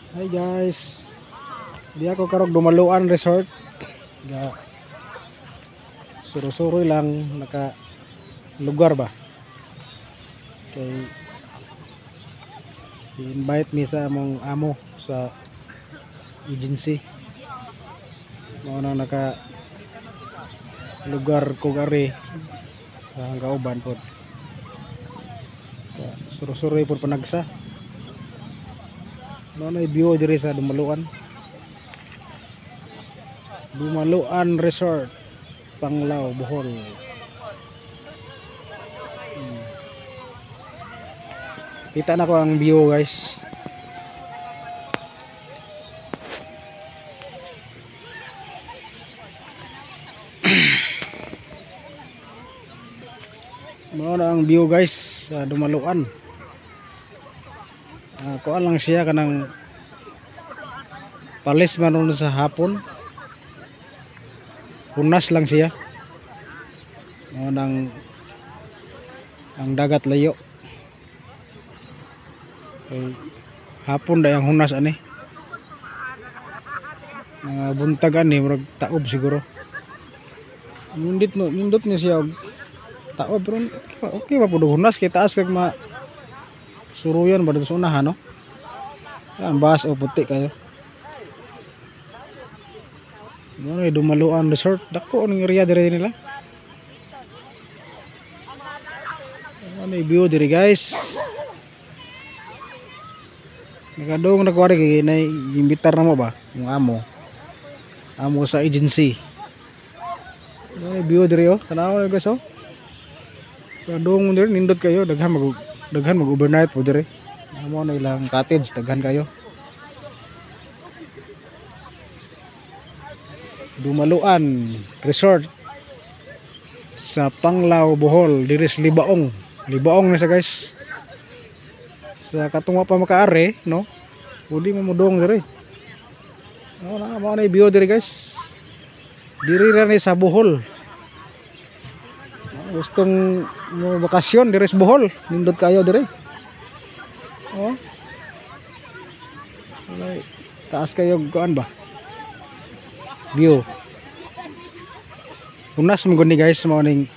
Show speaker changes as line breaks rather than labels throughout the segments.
Hi guys, di ako karog Dumaluan Resort. Ga surusuroy lang naka lugar ba. Kay i-invite mi sa among amo sa agency. Mao nang naka lugar ko gari sa Kauban pod. Surusuroy pod panagsa. Mao na view diri sa Dumaluan. Dumaluan Resort, Panglao, Bohol. Kita na ko ang view guys. Mao na ang view guys sa Dumaluan. Kuha lang siya kanang palis man ron sa hapon. Hunas lang siya. Mao nang ang dagat layo. Okay. Hapon da ang hunas ani. Buntag ani murag taob siguro. Nindot ni siya taob pero okay pa pud hunas kay taas kag suruyan ba sa unahan no. Ang bas o puti kayo. Ano Dumaluan Resort, dako ning area dire nila. Ano view dire guys. Nakadong nagwari kay na-imbitar na mo ba? Yung amo sa agency. Ano view dire oh, tanaw guys oh. Kadong dire nindot kayo, daghan mag-overnight po dire. Amo na ilang cottage, daghan kayo. Dumaluan Resort sa Panglao, Bohol, diri sa Libaong. Libaong na sa guys. Sa katong pa makaari, no? Pwede mo mudong dire. No, na mo na view dire guys. Diri ra ni sa Bohol. Gustong mo bakasyon dire sa Bohol, nindot kayo dire. Oh. Alay, taas kayo kuan ba? View. Unas mo guni guys mo ning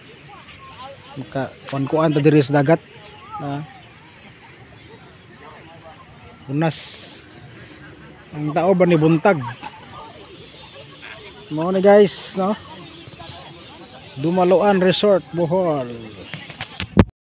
maka kuan ta diri sa dagat. Unas. Ang tao ba ni buntag? Mo ni guys, no? Dumaluan Resort, Bohol.